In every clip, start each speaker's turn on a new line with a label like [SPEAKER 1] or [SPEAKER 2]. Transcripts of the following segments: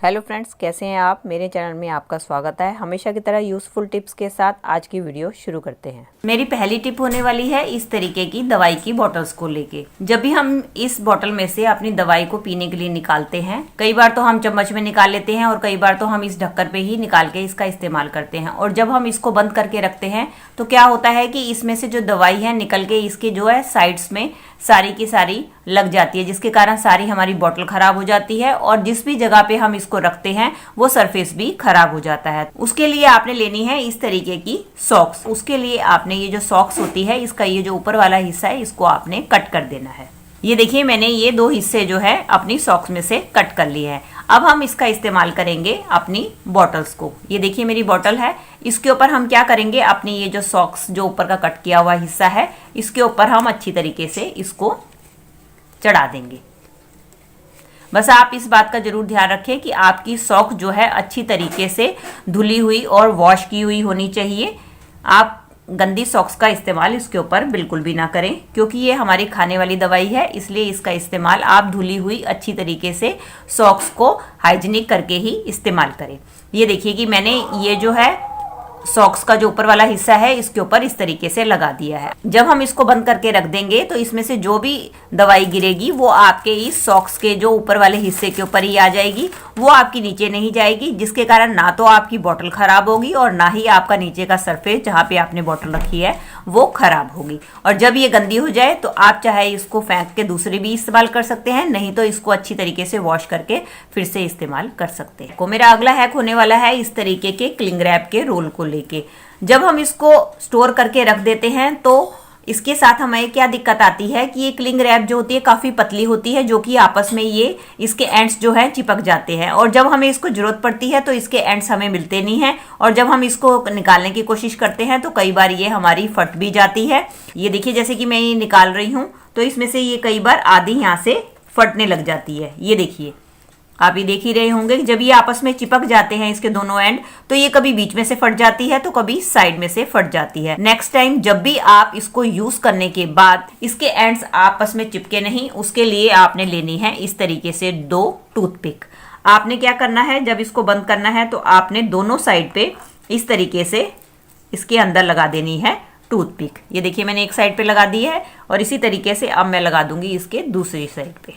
[SPEAKER 1] Hello friends, कैसे हैं आप। मेरे चैनल में आपका स्वागत है। हमेशा की तरह यूज़फुल टिप्स के साथ आज की वीडियो शुरू करते हैं। मेरी पहली टिप होने वाली है इस तरीके की दवाई की बॉटल्स को लेके। जब भी हम इस बॉटल में से अपनी दवाई को पीने के लिए निकालते हैं, कई बार तो हम चम्मच में निकाल लेते हैं और कई बार तो हम इस ढक्कन पे ही निकाल के इसका इस्तेमाल करते हैं। और जब हम इसको बंद करके रखते हैं तो क्या होता है कि इसमें से जो दवाई है निकल के इसके जो है साइड्स में सारी की सारी लग जाती है, जिसके कारण सारी हमारी बॉटल खराब हो जाती है और जिस भी जगह पे हम इसको रखते हैं वो सरफेस भी खराब हो जाता है। उसके लिए आपने लेनी है इस तरीके की सॉक्स। उसके लिए आपने ये जो सॉक्स होती है, इसका ये जो ऊपर वाला हिस्सा है इसको आपने कट कर देना है। ये देखिए, मैंने ये दो हिस्से जो है अपनी सॉक्स में से कट कर लिए हैं। अब हम इसका इस्तेमाल करेंगे अपनी बॉटल्स को। ये देखिए मेरी बॉटल है, इसके ऊपर हम क्या करेंगे, अपनी ये जो सॉक्स जो ऊपर का कट किया हुआ हिस्सा है इसके ऊपर हम अच्छी तरीके से इसको चढ़ा देंगे। बस आप इस बात का जरूर ध्यान रखें कि आपकी सॉक जो है अच्छी तरीके से धुली हुई और वॉश की हुई होनी चाहिए। आप गंदी सॉक्स का इस्तेमाल इसके ऊपर बिल्कुल भी ना करें, क्योंकि ये हमारी खाने वाली दवाई है, इसलिए इसका इस्तेमाल आप धुली हुई अच्छी तरीके से सॉक्स को हाइजीनिक करके ही इस्तेमाल करें। ये देखिए कि मैंने ये जो है सॉक्स का जो ऊपर वाला हिस्सा है इसके ऊपर इस तरीके से लगा दिया है। जब हम इसको बंद करके रख देंगे तो इसमें से जो भी दवाई गिरेगी वो आपके इस सॉक्स के जो ऊपर वाले हिस्से के ऊपर ही आ जाएगी, वो आपकी नीचे नहीं जाएगी, जिसके कारण ना तो आपकी बोतल खराब होगी और ना ही आपका नीचे का सरफेस जहाँ पे आपने बोतल रखी है वो खराब होगी। और जब ये गंदी हो जाए तो आप चाहे इसको फेंक के दूसरे भी इस्तेमाल कर सकते हैं, नहीं तो इसको अच्छी तरीके से वॉश करके फिर से इस्तेमाल कर सकते हैं। मेरा अगला हैक होने वाला है इस तरीके के क्लिंग रैप के रोल को लेके। जब हम इसको स्टोर करके रख देते हैं तो इसके साथ हमें क्या दिक्कत आती है कि ये क्लिंग रैप जो होती है काफी पतली होती है, जो कि आपस में ये इसके एंड्स जो है चिपक जाते हैं और जब हमें इसको जरूरत पड़ती है तो इसके एंड्स हमें मिलते नहीं हैं और जब हम इसको निकालने की कोशिश करते हैं तो कई बार ये हमारी फट भी जाती है। ये देखिए, जैसे कि मैं ये निकाल रही हूं तो इसमें से ये कई बार आधी यहां से फटने लग जाती है। ये देखिए, आप ये देख ही रहे होंगे कि जब ये आपस में चिपक जाते हैं इसके दोनों एंड, तो ये कभी बीच में से फट जाती है तो कभी साइड में से फट जाती है। नेक्स्ट टाइम जब भी आप इसको यूज करने के बाद इसके एंड्स आपस में चिपके नहीं, उसके लिए आपने लेनी है इस तरीके से दो टूथपिक। आपने क्या करना है, जब इसको बंद करना है तो आपने दोनों साइड पे इस तरीके से इसके अंदर लगा देनी है टूथपिक। ये देखिए, मैंने एक साइड पे लगा दी है और इसी तरीके से अब मैं लगा दूंगी इसके दूसरी साइड पे।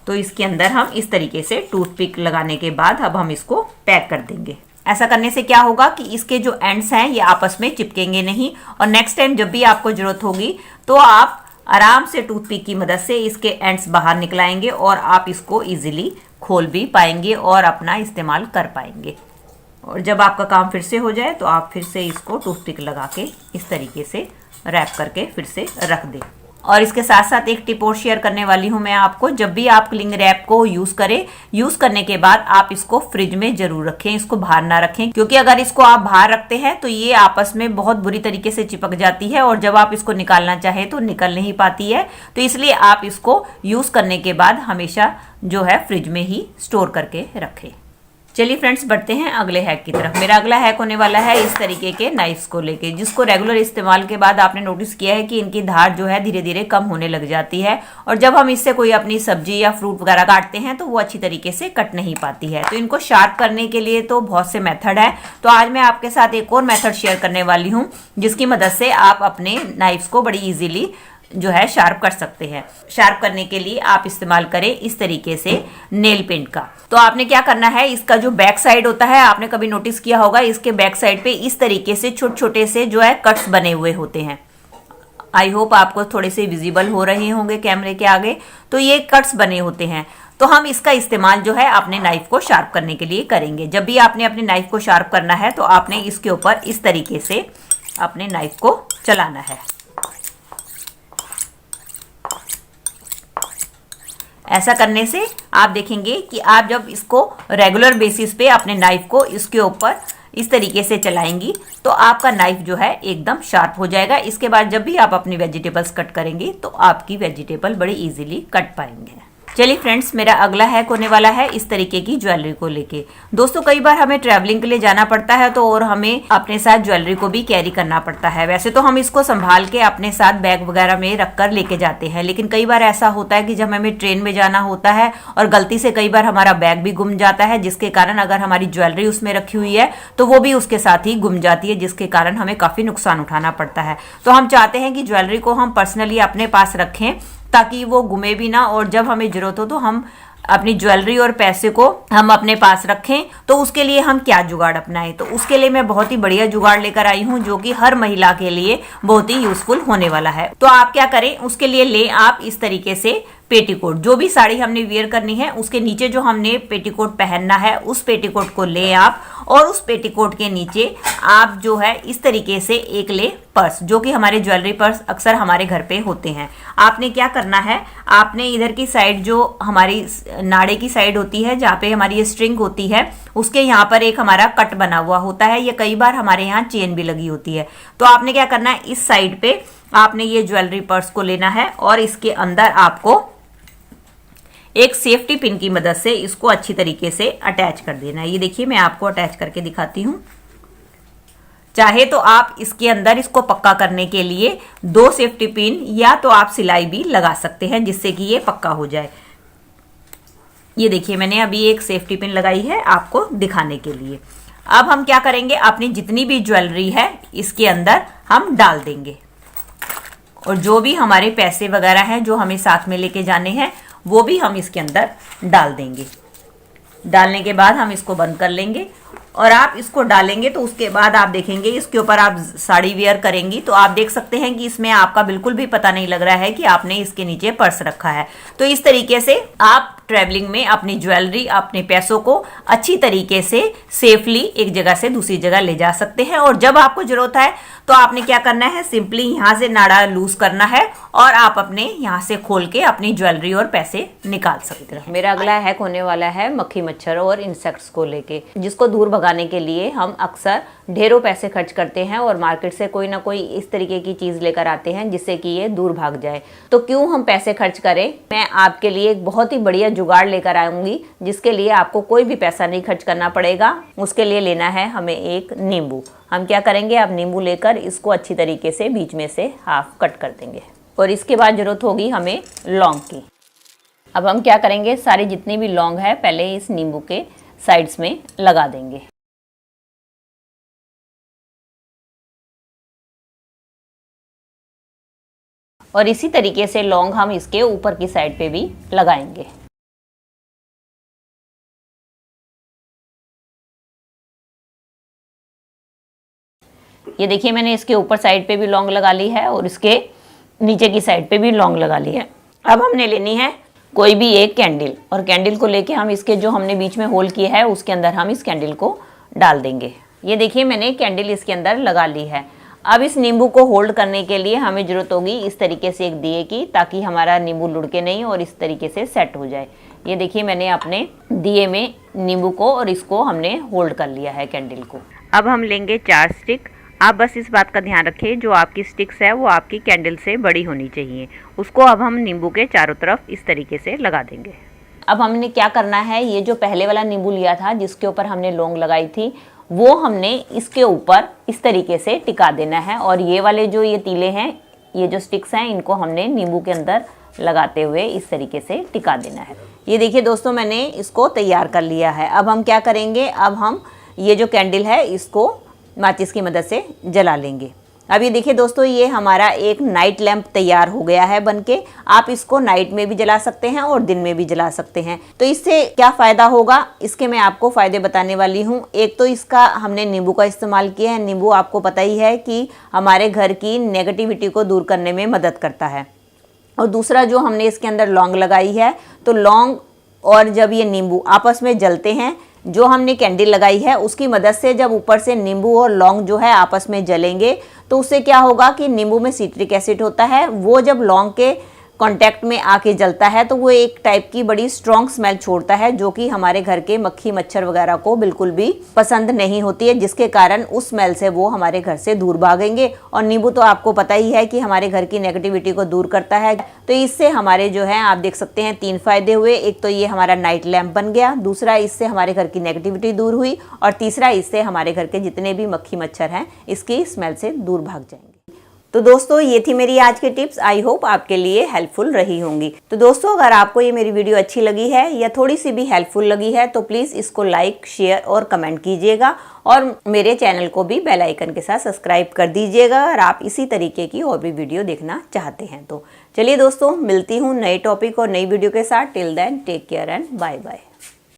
[SPEAKER 1] तो इसके अंदर हम इस तरीके से टूथपिक लगाने के बाद अब हम इसको पैक कर देंगे। ऐसा करने से क्या होगा कि इसके जो एंड्स हैं ये आपस में चिपकेंगे नहीं और नेक्स्ट टाइम जब भी आपको जरूरत होगी तो आप आराम से टूथपिक की मदद से इसके एंड्स बाहर निकलाएंगे और आप इसको इजीली खोल भी पाएंगे और अपना इस्तेमाल कर पाएंगे। और जब आपका काम फिर से हो जाए तो आप फिर से इसको टूथपिक लगा के इस तरीके से रैप करके फिर से रख दें। और इसके साथ साथ एक टिप और शेयर करने वाली हूं मैं आपको। जब भी आप क्लिंग रैप को यूज करें, यूज करने के बाद आप इसको फ्रिज में जरूर रखें, इसको बाहर ना रखें, क्योंकि अगर इसको आप बाहर रखते हैं तो ये आपस में बहुत बुरी तरीके से चिपक जाती है और जब आप इसको निकालना चाहे तो निकल नहीं पाती है। तो इसलिए आप इसको यूज करने के बाद हमेशा जो है फ्रिज में ही स्टोर करके रखें। चलिए फ्रेंड्स, बढ़ते हैं अगले हैक की तरफ। मेरा अगला हैक होने वाला है इस तरीके के नाइफ्स को लेके, जिसको रेगुलर इस्तेमाल के बाद आपने नोटिस किया है कि इनकी धार जो है धीरे धीरे कम होने लग जाती है और जब हम इससे कोई अपनी सब्जी या फ्रूट वगैरह काटते हैं तो वो अच्छी तरीके से कट नहीं पाती है। तो इनको शार्प करने के लिए तो बहुत से मेथड है, तो आज मैं आपके साथ एक और मेथड शेयर करने वाली हूँ जिसकी मदद से आप अपने नाइफ्स को बड़ी ईजिली जो है शार्प कर सकते हैं। शार्प करने के लिए आप इस्तेमाल करें इस तरीके से नेल पेंट का। तो आपने क्या करना है, इसका जो बैक साइड होता है, आपने कभी नोटिस किया होगा इसके बैक साइड पे इस तरीके से छोटे छोटे से जो है कट्स बने हुए होते हैं। आई होप आपको थोड़े से विजिबल हो रहे होंगे कैमरे के आगे। तो ये कट्स बने होते हैं, तो हम इसका इस्तेमाल जो है अपने नाइफ को शार्प करने के लिए करेंगे। जब भी आपने अपने नाइफ को शार्प करना है तो आपने इसके ऊपर इस तरीके से अपने नाइफ को चलाना है। ऐसा करने से आप देखेंगे कि आप जब इसको रेगुलर बेसिस पे अपने नाइफ को इसके ऊपर इस तरीके से चलाएंगी तो आपका नाइफ जो है एकदम शार्प हो जाएगा। इसके बाद जब भी आप अपनी वेजिटेबल्स कट करेंगे तो आपकी वेजिटेबल बड़ी इजीली कट पाएंगे। चलिए फ्रेंड्स, मेरा अगला हैक होने वाला है इस तरीके की ज्वेलरी को लेके। दोस्तों, कई बार हमें ट्रैवलिंग के लिए जाना पड़ता है तो और हमें अपने साथ ज्वेलरी को भी कैरी करना पड़ता है। वैसे तो हम इसको संभाल के अपने साथ बैग वगैरह में रख कर लेके जाते हैं, लेकिन कई बार ऐसा होता है कि जब हमें ट्रेन में जाना होता है और गलती से कई बार हमारा बैग भी गुम जाता है, जिसके कारण अगर हमारी ज्वेलरी उसमें रखी हुई है तो वो भी उसके साथ ही गुम जाती है, जिसके कारण हमें काफी नुकसान उठाना पड़ता है। तो हम चाहते हैं कि ज्वेलरी को हम पर्सनली अपने पास रखें ताकि वो गुमे भी ना, और जब हमें जरूरत हो तो हम अपनी ज्वेलरी और पैसे को हम अपने पास रखें। तो उसके लिए हम क्या जुगाड़ अपनाएं, तो उसके लिए मैं बहुत ही बढ़िया जुगाड़ लेकर आई हूं जो कि हर महिला के लिए बहुत ही यूजफुल होने वाला है। तो आप क्या करें, उसके लिए ले आप इस तरीके से पेटीकोट, जो भी साड़ी हमने वियर करनी है उसके नीचे जो हमने पेटीकोट पहनना है उस पेटीकोट को ले आप, और उस पेटीकोट के नीचे आप जो है इस तरीके से एक ले पर्स, जो कि हमारे ज्वेलरी पर्स अक्सर हमारे घर पे होते हैं। आपने क्या करना है, आपने इधर की साइड जो हमारी नाड़े की साइड होती है जहाँ पे हमारी ये स्ट्रिंग होती है, उसके यहाँ पर एक हमारा कट बना हुआ होता है, या कई बार हमारे यहाँ चेन भी लगी होती है। तो आपने क्या करना है, इस साइड पे आपने ये ज्वेलरी पर्स को लेना है और इसके अंदर आपको एक सेफ्टी पिन की मदद से इसको अच्छी तरीके से अटैच कर देना है। ये देखिए, मैं आपको अटैच करके दिखाती हूँ। चाहे तो आप इसके अंदर इसको पक्का करने के लिए 2 सेफ्टी पिन या तो आप सिलाई भी लगा सकते हैं जिससे कि ये पक्का हो जाए। ये देखिए, मैंने अभी एक सेफ्टी पिन लगाई है आपको दिखाने के लिए। अब हम क्या करेंगे, अपनी जितनी भी ज्वेलरी है इसके अंदर हम डाल देंगे, और जो भी हमारे पैसे वगैरह हैं जो हमें साथ में लेके जाने हैं वो भी हम इसके अंदर डाल देंगे। डालने के बाद हम इसको बंद कर लेंगे, और आप इसको डालेंगे तो उसके बाद आप देखेंगे इसके ऊपर आप साड़ी वेयर करेंगी तो आप देख सकते हैं कि इसमें आपका बिल्कुल भी पता नहीं लग रहा है कि आपने इसके नीचे पर्स रखा है। तो इस तरीके से आप ट्रैवलिंग में अपनी ज्वेलरी, अपने पैसों को अच्छी तरीके से सेफली एक जगह से दूसरी जगह ले जा सकते हैं। और जब आपको जरूरत है तो आपने क्या करना है, सिंपली यहाँ से नाड़ा लूज करना है और आप अपने यहाँ से खोल के अपनी ज्वेलरी और पैसे निकाल सकते हैं। मेरा अगला हैक होने वाला है मक्खी मच्छर और इंसेक्ट्स को लेके, जिसको दूर भगाने के लिए हम अक्सर ढेरों पैसे खर्च करते हैं और मार्केट से कोई ना कोई इस तरीके की चीज लेकर आते हैं जिससे कि ये दूर भाग जाए। तो क्यों हम पैसे खर्च करें, मैं आपके लिए एक बहुत ही बढ़िया जुगाड़ लेकर आऊंगी जिसके लिए आपको कोई भी पैसा नहीं खर्च करना पड़ेगा। उसके लिए लेना है हमें एक नींबू। हम क्या करेंगे, अब नींबू लेकर इसको अच्छी तरीके से बीच में से हाफ कट कर देंगे, और इसके बाद जरूरत होगी हमें लौंग की। अब हम क्या करेंगे, सारी जितनी भी लौंग है पहले इस नींबू के साइड्स में लगा देंगे। और इसी तरीके से लौंग हम इसके ऊपर की साइड पे भी लगाएंगे। ये देखिए, मैंने इसके ऊपर साइड पे भी लौंग लगा ली है और इसके नीचे की साइड पे भी लौंग लगा ली है। अब हमने लेनी है कोई भी एक कैंडल, और कैंडल को लेके हम इसके जो हमने बीच में होल किया है उसके अंदर हम इस कैंडल को डाल देंगे। ये देखिए, मैंने कैंडल इसके अंदर लगा ली है। अब इस नींबू को होल्ड करने के लिए हमें जरूरत होगी इस तरीके से एक दिए की, ताकि हमारा नींबू लुढ़के नहीं और इस तरीके से सेट हो जाए। ये देखिए, मैंने अपने दिए में नींबू को और इसको हमने होल्ड कर लिया है कैंडल को। अब हम लेंगे 4 स्टिक। आप बस इस बात का ध्यान रखें, जो आपकी स्टिक्स है वो आपकी कैंडल से बड़ी होनी चाहिए। उसको अब हम नींबू के चारों तरफ इस तरीके से लगा देंगे। अब हमने क्या करना है, ये जो पहले वाला नींबू लिया था जिसके ऊपर हमने लौंग लगाई थी वो हमने इसके ऊपर इस तरीके से टिका देना है, और ये वाले जो ये तीले हैं, ये जो स्टिक्स हैं, इनको हमने नींबू के अंदर लगाते हुए इस तरीके से टिका देना है। ये देखिए दोस्तों, मैंने इसको तैयार कर लिया है। अब हम क्या करेंगे, अब हम ये जो कैंडल है इसको माचिस की मदद से जला लेंगे। अब ये देखिए दोस्तों, ये हमारा एक नाइट लैंप तैयार हो गया है बनके। आप इसको नाइट में भी जला सकते हैं और दिन में भी जला सकते हैं। तो इससे क्या फ़ायदा होगा, इसके मैं आपको फ़ायदे बताने वाली हूँ। एक तो इसका हमने नींबू का इस्तेमाल किया है। नींबू आपको पता ही है कि हमारे घर की नेगेटिविटी को दूर करने में मदद करता है। और दूसरा, जो हमने इसके अंदर लौंग लगाई है, तो लौंग और जब ये नींबू आपस में जलते हैं, जो हमने कैंडल लगाई है उसकी मदद से जब ऊपर से नींबू और लौंग जो है आपस में जलेंगे तो उससे क्या होगा कि नींबू में सिट्रिक एसिड होता है, वो जब लौंग के कांटेक्ट में आके जलता है तो वो एक टाइप की बड़ी स्ट्रॉन्ग स्मेल छोड़ता है, जो कि हमारे घर के मक्खी मच्छर वगैरह को बिल्कुल भी पसंद नहीं होती है, जिसके कारण उस स्मेल से वो हमारे घर से दूर भागेंगे। और नींबू तो आपको पता ही है कि हमारे घर की नेगेटिविटी को दूर करता है। तो इससे हमारे जो है आप देख सकते हैं 3 फायदे हुए। एक तो ये हमारा नाइट लैम्प बन गया, दूसरा इससे हमारे घर की नेगेटिविटी दूर हुई, और तीसरा इससे हमारे घर के जितने भी मक्खी मच्छर हैं इसकी स्मेल से दूर भाग जाएंगे। तो दोस्तों ये थी मेरी आज की टिप्स। आई होप आपके लिए हेल्पफुल रही होंगी। तो दोस्तों अगर आपको ये मेरी वीडियो अच्छी लगी है या थोड़ी सी भी हेल्पफुल लगी है तो प्लीज़ इसको लाइक, शेयर और कमेंट कीजिएगा, और मेरे चैनल को भी बेल आइकन के साथ सब्सक्राइब कर दीजिएगा अगर आप इसी तरीके की और भी वीडियो देखना चाहते हैं तो। चलिए दोस्तों, मिलती हूँ नए टॉपिक और नई वीडियो के साथ। Till then take care and bye bye.